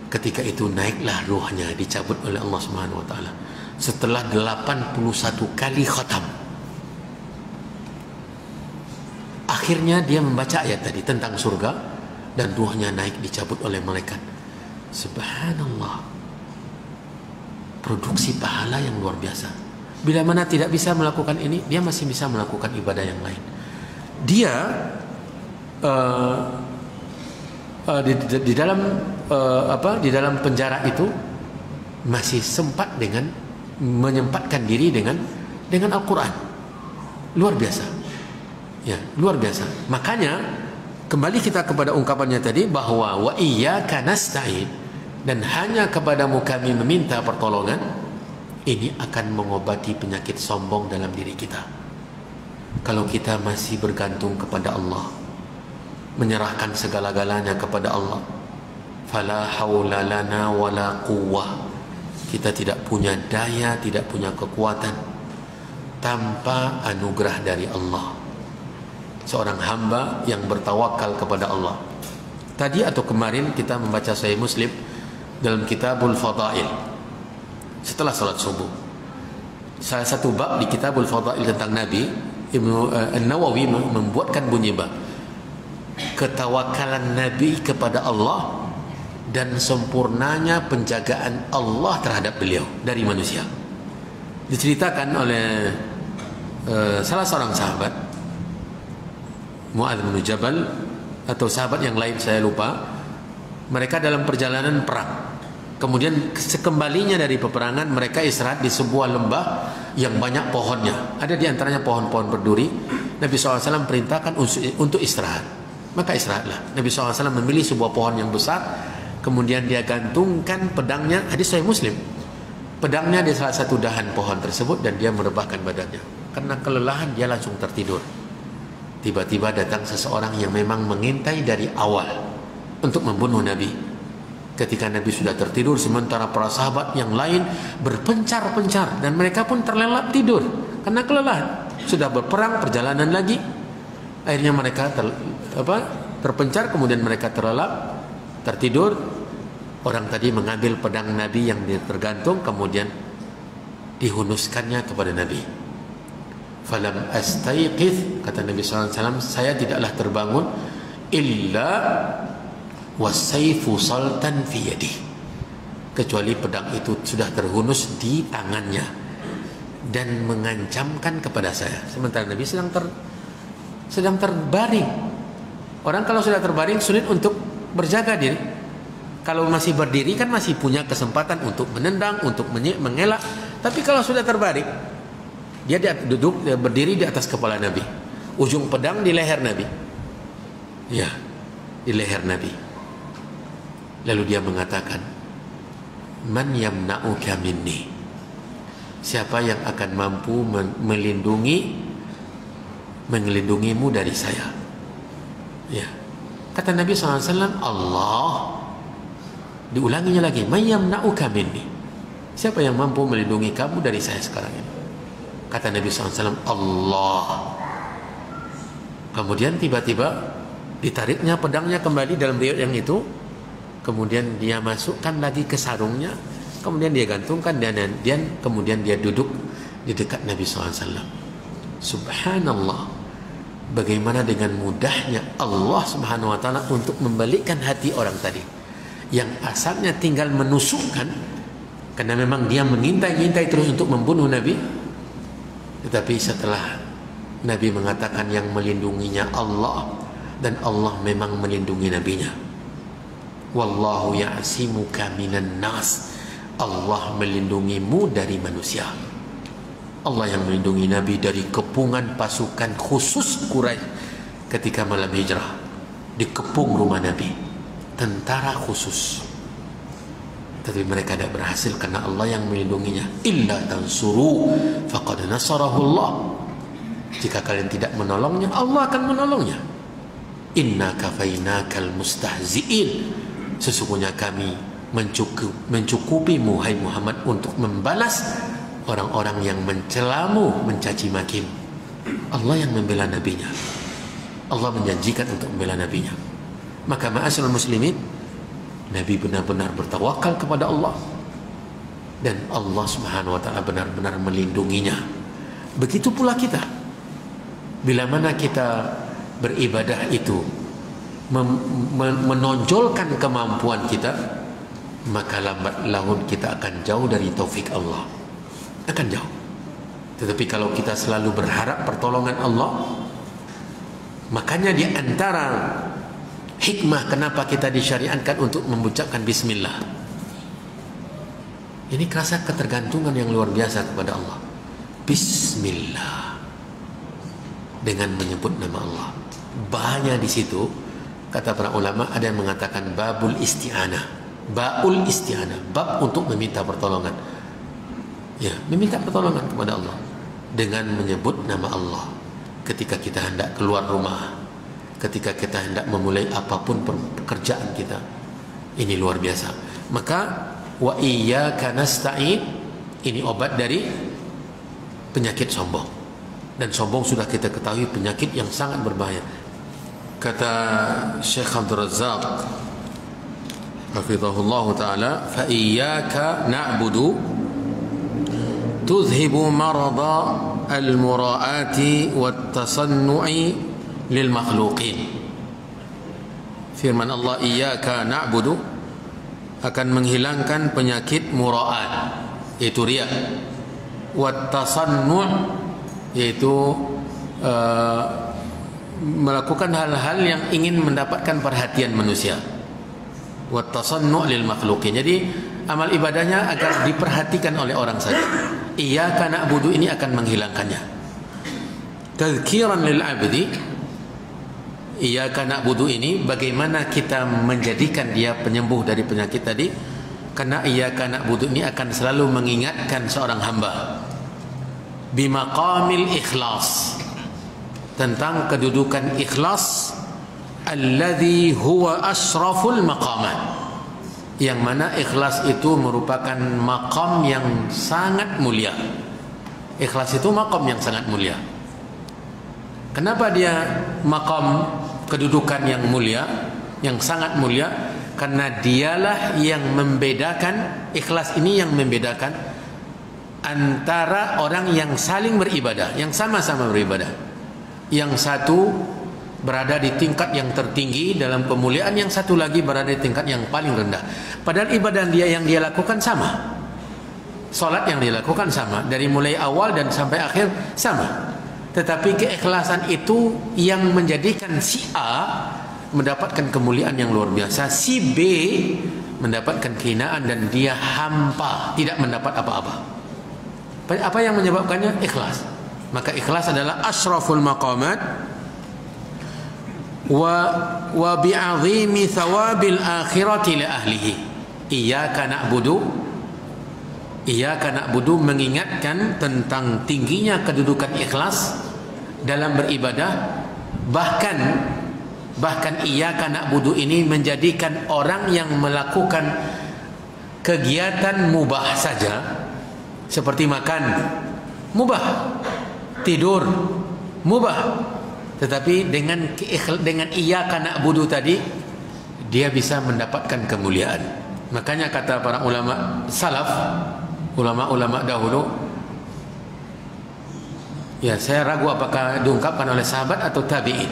S1: ketika itu naiklah ruhnya, dicabut oleh Allah Subhanahu wa taala setelah 81 kali khatam. Akhirnya dia membaca ayat tadi tentang surga dan ruhnya naik, dicabut oleh malaikat. Subhanallah. Produksi pahala yang luar biasa. Bila mana tidak bisa melakukan ini, dia masih bisa melakukan ibadah yang lain. Dia di dalam penjara itu masih sempat dengan menyempatkan diri dengan Al-Quran. Luar biasa. Ya, luar biasa. Makanya kembali kita kepada ungkapannya tadi bahwa wa iyyaka nasta'in, dan hanya kepadamu kami meminta pertolongan. Ini akan mengobati penyakit sombong dalam diri kita. Kalau kita masih bergantung kepada Allah, menyerahkan segala-galanya kepada Allah, fala haula lana wala quwwah, kita tidak punya daya, tidak punya kekuatan tanpa anugerah dari Allah. Seorang hamba yang bertawakal kepada Allah. Tadi atau kemarin kita membaca Sahih Muslim dalam Kitabul Fadail setelah salat subuh. Salah satu bab di Kitabul Fadail tentang Nabi, Ibnu An-Nawawi membuatkan bunyi bab ketawakalan Nabi kepada Allah dan sempurnanya penjagaan Allah terhadap beliau dari manusia. Diceritakan oleh salah seorang sahabat, Mu'adz bin Jabal, atau sahabat yang lain saya lupa. Mereka dalam perjalanan perang, kemudian sekembalinya dari peperangan mereka istirahat di sebuah lembah yang banyak pohonnya. Ada di antaranya pohon-pohon berduri. Nabi SAW perintahkan untuk istirahat, maka istirahatlah. Nabi SAW memilih sebuah pohon yang besar, kemudian dia gantungkan pedangnya. Hadis Sahih Muslim. Pedangnya di salah satu dahan pohon tersebut dan dia merebahkan badannya. Karena kelelahan dia langsung tertidur. Tiba-tiba datang seseorang yang memang mengintai dari awal untuk membunuh Nabi. Ketika Nabi sudah tertidur, sementara para sahabat yang lain berpencar-pencar dan mereka pun terlelap tidur karena kelelahan. Sudah berperang, perjalanan lagi. Akhirnya mereka terpencar, kemudian mereka terlelap, tertidur. Orang tadi mengambil pedang Nabi yang tergantung, kemudian dihunuskannya kepada Nabi. falam astayqidh, kata Nabi sallallahu alaihi wasallam, saya tidaklah terbangun illa wasayfu saltan fi yadihi, kecuali pedang itu sudah terhunus di tangannya dan mengancamkan kepada saya. Sementara Nabi sedang terbaring. Orang kalau sudah terbaring sulit untuk berjaga diri. Kalau masih berdiri kan masih punya kesempatan untuk menendang, untuk mengelak. Tapi kalau sudah terbaring, dia duduk, dia berdiri di atas kepala Nabi, ujung pedang di leher Nabi, ya, di leher Nabi. Lalu dia mengatakan, man yamna'uka minni, siapa yang akan mampu melindungimu dari saya? Ya, kata Nabi SAW, Allah. Diulanginya lagi, man yamna'uka minni, siapa yang mampu melindungi kamu dari saya sekarang ini? Kata Nabi SAW, Allah. Kemudian tiba-tiba ditariknya pedangnya kembali dalam riwayat yang itu. Kemudian dia masukkan lagi ke sarungnya. Kemudian dia gantungkan dan kemudian dia duduk di dekat Nabi SAW. Subhanallah, bagaimana dengan mudahnya Allah Subhanahu Wa Taala untuk membalikkan hati orang tadi yang asalnya tinggal menusukkan, karena memang dia mengintai-intai terus untuk membunuh Nabi. Tetapi setelah Nabi mengatakan yang melindunginya Allah, dan Allah memang melindungi nabinya. Wallahu ya'simuka minan nas, Allah melindungimu dari manusia. Allah yang melindungi Nabi dari kepungan pasukan khusus Quraisy ketika malam hijrah. Dikepung rumah Nabi tentara khusus, tapi mereka tidak berhasil karena Allah yang melindunginya. Illa tansuru faqad nasarahu Allah, jika kalian tidak menolongnya, Allah akan menolongnya. Inna kafainakal mustahzi'in, sesungguhnya kami mencukupimu hai Muhammad untuk membalas orang-orang yang mencelamu, mencaci makimu. Allah yang membela nabinya, Allah menjanjikan untuk membela nabinya. Maka ma'asyiral muslimin, Nabi benar-benar bertawakal kepada Allah, dan Allah Subhanahu wa taala benar-benar melindunginya. Begitu pula kita, bila mana kita beribadah itu menonjolkan kemampuan kita, maka lambat laun kita akan jauh dari taufik Allah, akan jauh. Tetapi kalau kita selalu berharap pertolongan Allah, makanya di antara hikmah kenapa kita disyariatkan untuk mengucapkan bismillah, ini kerasa ketergantungan yang luar biasa kepada Allah. Bismillah, dengan menyebut nama Allah. Banyak di situ, kata para ulama, ada yang mengatakan babul isti'anah, baul isti'anah, bab untuk meminta pertolongan. Ya, meminta pertolongan kepada Allah dengan menyebut nama Allah ketika kita hendak keluar rumah, ketika kita hendak memulai apapun pekerjaan kita. Ini luar biasa. Maka wa iyyaka nasta'in, ini obat dari penyakit sombong. Dan sombong sudah kita ketahui penyakit yang sangat berbahaya. Kata Syekh Abdul Razzaq hafizahullah ta'ala, fa iyyaka na'budu tuzhibu marada al-mura'ati wat-tasannu'i lil makhluqin. Firman Allah, iyyaka na'budu, akan menghilangkan penyakit mura'at, yaitu riya, wat-tasannu', yaitu melakukan hal-hal yang ingin mendapatkan perhatian manusia. Wat-tasannu' lil makhluqin, jadi amal ibadahnya agar diperhatikan oleh orang saja. Iyyaka na'budu ini akan menghilangkannya. Tadhkiran lil 'abdi, iyyaka na'budu ini bagaimana kita menjadikan dia penyembuh dari penyakit tadi. Karena iyyaka na'budu ini akan selalu mengingatkan seorang hamba bimaqamil ikhlas, tentang kedudukan ikhlas, alladhi huwa asraful maqamat, yang mana ikhlas itu merupakan maqam yang sangat mulia. Ikhlas itu maqam yang sangat mulia. Kenapa dia maqam, kedudukan yang mulia, yang sangat mulia? Karena dialah yang membedakan, ikhlas ini yang membedakan antara orang yang saling beribadah, yang sama-sama beribadah. Yang satu berada di tingkat yang tertinggi dalam kemuliaan, yang satu lagi berada di tingkat yang paling rendah. Padahal ibadah yang dia lakukan sama. Salat yang dilakukan sama, dari mulai awal dan sampai akhir sama. Tetapi keikhlasan itu yang menjadikan si A mendapatkan kemuliaan yang luar biasa, si B mendapatkan kehinaan dan dia hampa, tidak mendapat apa-apa. Apa yang menyebabkannya? Ikhlas. Maka ikhlas adalah asyraful maqamat wa bi'azimi thawabil akhirati li ahlihi. Iyyaka na'budu mengingatkan tentang tingginya kedudukan ikhlas dalam beribadah. Bahkan iyyaka na'budu ini menjadikan orang yang melakukan kegiatan mubah saja, seperti makan mubah, tidur mubah, tetapi dengan iyyaka na'budu tadi dia bisa mendapatkan kemuliaan. Makanya kata para ulama salaf, ulama-ulama dahulu, ya saya ragu apakah diungkapkan oleh sahabat atau tabi'in,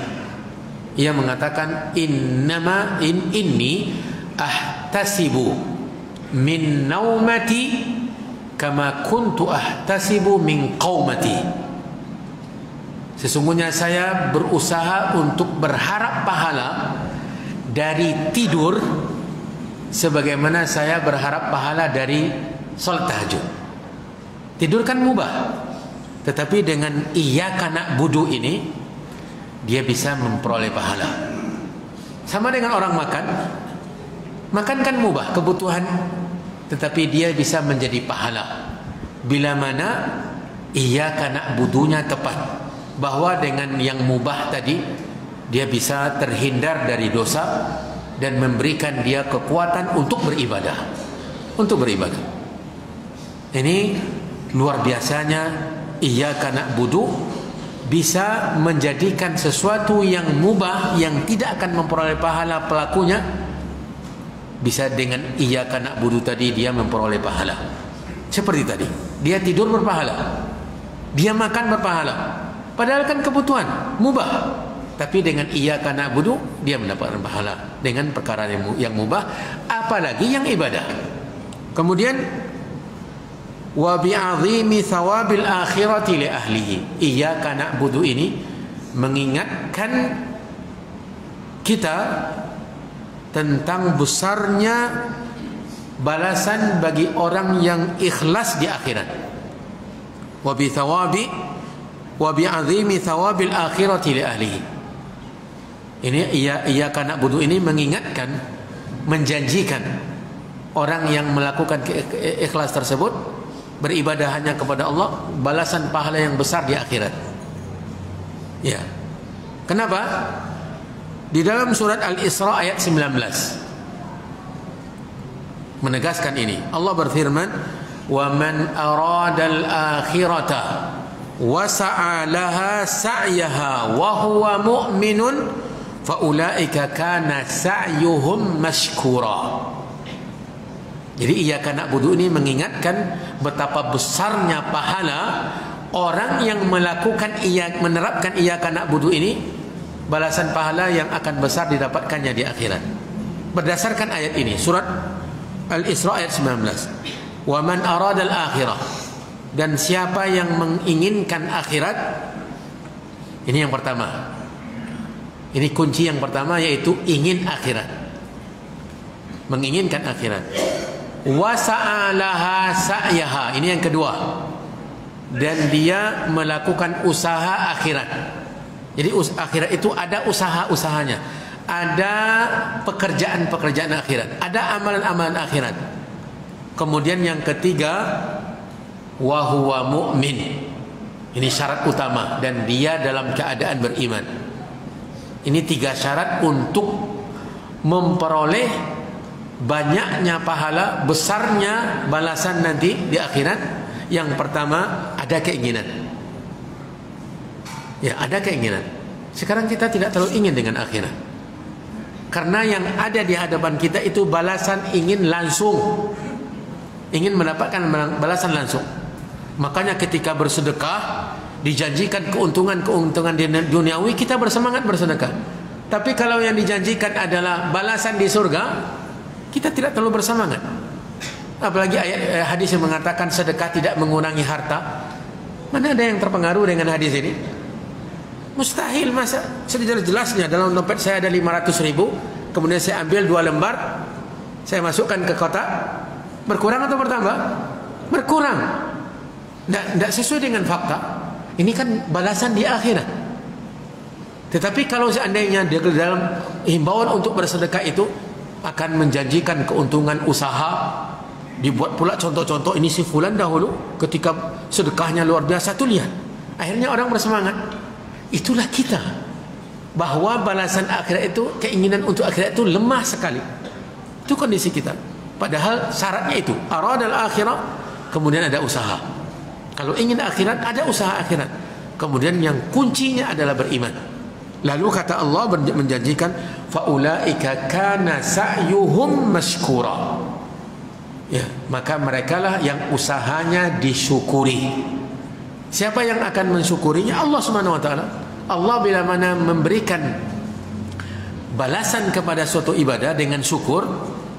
S1: ia mengatakan inni ahtasibu min naumati kama kuntu ahtasibu min qaumati. Sesungguhnya saya berusaha untuk berharap pahala dari tidur sebagaimana saya berharap pahala dari salat tahajud. Tidur kan mubah, tetapi dengan iyyaka na'budu ini dia bisa memperoleh pahala. Sama dengan orang makan. Makan kan mubah, kebutuhan, tetapi dia bisa menjadi pahala bila mana iyyaka na'budunya tepat, bahwa dengan yang mubah tadi dia bisa terhindar dari dosa dan memberikan dia kekuatan untuk beribadah. Ini luar biasanya iyyaka na'budu bisa menjadikan sesuatu yang mubah, yang tidak akan memperoleh pahala pelakunya, bisa dengan iyyaka na'budu tadi dia memperoleh pahala. Seperti tadi, dia tidur berpahala, dia makan berpahala, padahal kan kebutuhan mubah, tapi dengan iyyaka na'budu dia mendapatkan pahala dengan perkara yang mubah, apalagi yang ibadah. Kemudian wa bi'azimi thawabil akhirati li ahlihi. Iyyaka na'budu ini mengingatkan kita tentang besarnya balasan bagi orang yang ikhlas di akhirat. Wa bi'azimi thawabil akhirati li ahlihi. Ini iyyaka na'budu ini mengingatkan, menjanjikan orang yang melakukan ikhlas tersebut, beribadah hanya kepada Allah, balasan pahala yang besar di akhirat. Ya. Kenapa? Di dalam surat Al-Isra ayat 19 menegaskan ini. Allah berfirman, "Wa man aradal akhirata wa sa'a laha sa'yaha wa huwa mu'minun fa ulaika kana sa'yuhum mashkura." Jadi iyyaka na'budu ini mengingatkan betapa besarnya pahala orang yang menerapkan iyyaka na'budu ini, balasan pahala yang akan besar didapatkannya di akhirat. Berdasarkan ayat ini, surat Al-Isra ayat 19. Wa man arada al-akhirah, dan siapa yang menginginkan akhirat, ini yang pertama. Ini kunci yang pertama, yaitu ingin akhirat. Menginginkan akhirat. Wa sa'alaha sa'yaha, ini yang kedua, dan dia melakukan usaha akhirat. Jadi akhirat itu ada usaha-usahanya, ada pekerjaan-pekerjaan akhirat, ada amalan-amalan akhirat. Kemudian yang ketiga, wa huwa mu'min, ini syarat utama, dan dia dalam keadaan beriman. Ini 3 syarat untuk memperoleh banyaknya pahala, besarnya balasan nanti di akhirat. Yang pertama, ada keinginan. Ya, ada keinginan. Sekarang kita tidak terlalu ingin dengan akhirat, karena yang ada di hadapan kita itu balasan ingin langsung, ingin mendapatkan balasan langsung. Makanya ketika bersedekah dijanjikan keuntungan duniawi, kita bersemangat bersedekah. Tapi kalau yang dijanjikan adalah balasan di surga, kita tidak terlalu bersemangat. Apalagi ayat hadis yang mengatakan sedekah tidak mengurangi harta. Mana ada yang terpengaruh dengan hadis ini? Mustahil. Masa sejelas-jelasnya dalam dompet saya ada 500.000, kemudian saya ambil 2 lembar, saya masukkan ke kotak, berkurang atau bertambah? Berkurang. Tidak sesuai dengan fakta. Ini kan balasan di akhirat. Tetapi kalau seandainya dalam himbauan untuk bersedekah itu akan menjanjikan keuntungan usaha, dibuat pula contoh-contoh, ini si fulan dahulu ketika sedekahnya luar biasa tuh, lihat. Akhirnya orang bersemangat. Itulah kita, bahwa balasan akhirat itu, keinginan untuk akhirat itu lemah sekali. Itu kondisi kita. Padahal syaratnya itu aradal akhirah, kemudian ada usaha. Kalau ingin akhirat, ada usaha akhirat. Kemudian yang kuncinya adalah beriman. Lalu kata Allah menjanjikan, faulaika kana sa'yuhum mashkura. Ya, maka merekalah yang usahanya disyukuri. Siapa yang akan mensyukurinya? Allah Subhanahu wa taala. Allah bila mana memberikan balasan kepada suatu ibadah dengan syukur,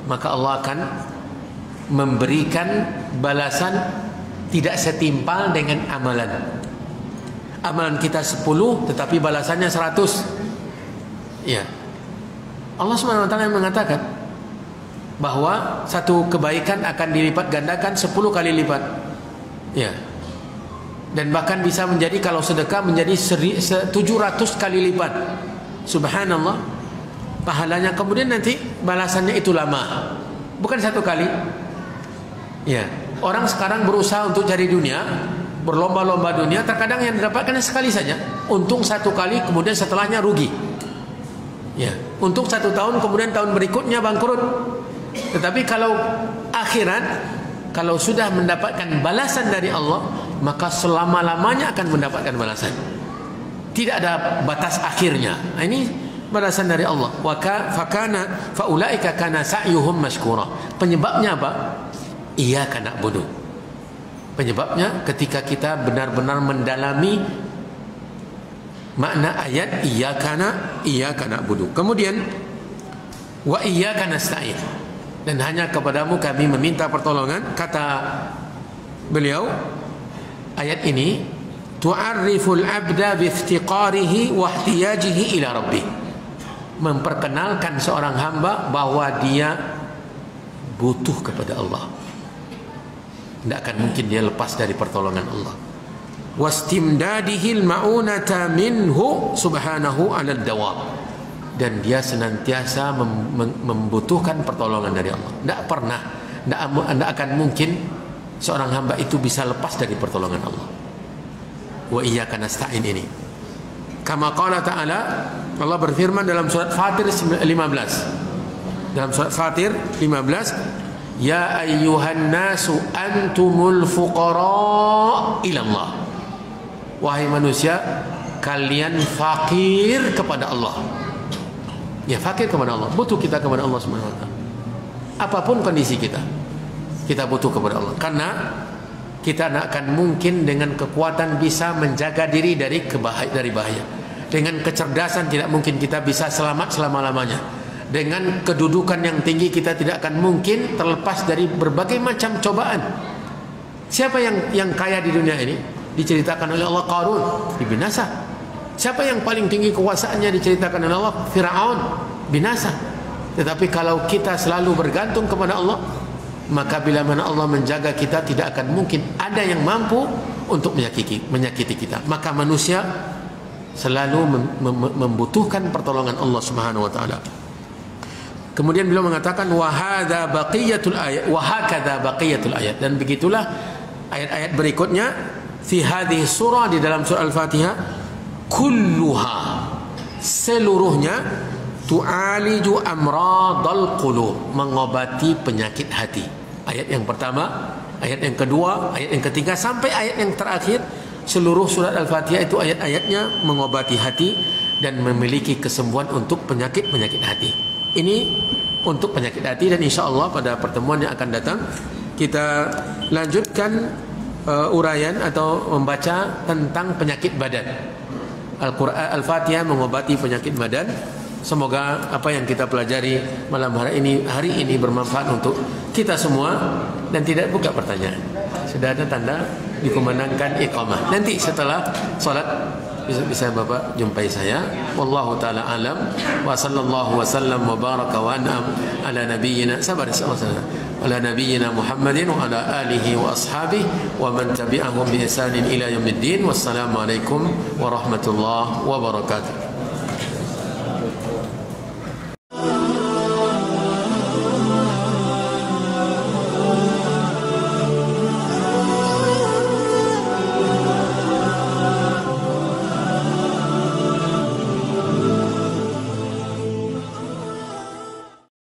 S1: maka Allah akan memberikan balasan tidak setimpal dengan amalan. Amalan kita 10 tetapi balasannya 100. Ya. Allah Subhanahu wa taala mengatakan bahwa satu kebaikan akan dilipat gandakan 10 kali lipat. Ya. Dan bahkan bisa menjadi, kalau sedekah menjadi 700 kali lipat. Subhanallah. Pahalanya kemudian nanti balasannya itu lama. Bukan 1 kali. Ya. Orang sekarang berusaha untuk cari dunia, berlomba-lomba dunia, terkadang yang didapatkan sekali saja. Untung 1 kali, kemudian setelahnya rugi. Ya. Untung 1 tahun, kemudian tahun berikutnya bangkrut. Tetapi kalau akhirat, kalau sudah mendapatkan balasan dari Allah, maka selama-lamanya akan mendapatkan balasan. Tidak ada batas akhirnya. Ini balasan dari Allah. Wa fakana faulaika kana sa'yuhum mashkura. Penyebabnya apa? Iyyaka na'budu. Penyebabnya ketika kita benar-benar mendalami makna ayat iyyaka na'budu. Kemudian wa iyyaka nasta'in. Dan hanya kepadamu kami meminta pertolongan. Kata beliau, ayat ini tu'arriful abda biftiqarihi wa ihtiyajihi ila rabbih. Memperkenalkan seorang hamba bahwa dia butuh kepada Allah. Tidak akan mungkin dia lepas dari pertolongan Allah. Wastimdadihil ma'unata minhu subhanahu 'alal dawam. Dan dia senantiasa membutuhkan pertolongan dari Allah. Tidak akan mungkin seorang hamba itu bisa lepas dari pertolongan Allah. Wa iyyaka nasta'in ini. Kama qala ta'ala, Allah berfirman dalam surat Fatir 15. Dalam surat Fatir 15, ya ayyuhan nasu antumul fuqara ila Allah. Wahai manusia, kalian fakir kepada Allah. Ya, fakir kepada Allah. Butuh kita kepada Allah Subhanahu wa taala. Apapun kondisi kita, kita butuh kepada Allah. Karena kita tidak akan mungkin dengan kekuatan bisa menjaga diri dari bahaya. Dengan kecerdasan tidak mungkin kita bisa selamat selama-lamanya. Dengan kedudukan yang tinggi kita tidak akan mungkin terlepas dari berbagai macam cobaan. Siapa yang kaya di dunia ini? Diceritakan oleh Allah Qarun, dibinasa. Siapa yang paling tinggi kekuasaannya? Diceritakan oleh Allah Fir'aun, binasa. Tetapi kalau kita selalu bergantung kepada Allah, maka bila mana Allah menjaga kita, tidak akan mungkin ada yang mampu untuk menyakiti kita. Maka manusia selalu membutuhkan pertolongan Allah Subhanahu wa taala. Kemudian beliau mengatakan wa hadza baqiyatul ayat wa hakadza baqiyatul ayat, dan begitulah ayat-ayat berikutnya fi hadhihi surah, di dalam surah Al-Fatihah, kulluha, seluruhnya, tu'aliju amradal qulub, mengobati penyakit hati. Ayat yang pertama, ayat yang kedua, ayat yang ketiga, sampai ayat yang terakhir, seluruh surat Al-Fatihah itu ayat-ayatnya mengobati hati dan memiliki kesembuhan untuk penyakit-penyakit hati. Ini untuk penyakit hati, dan insya Allah pada pertemuan yang akan datang kita lanjutkan uraian atau membaca tentang penyakit badan. Al-Quran, Al-Fatihah mengobati penyakit badan. Semoga apa yang kita pelajari malam hari ini bermanfaat untuk kita semua dan tidak buka pertanyaan. Sudah ada tanda dikumandangkan iqamah. Nanti setelah salat bisa Bapak jumpai saya. Wallahu taala alam wa sallallahu wa sallam wa baraka wa an'am ala nabiyyina ala nabiyyina Muhammadin wa ala alihi wa ashabihi wa man tabi'ahum bi ihsanin ila yaumiddin. Wassalamu alaikum warahmatullahi wabarakatuh.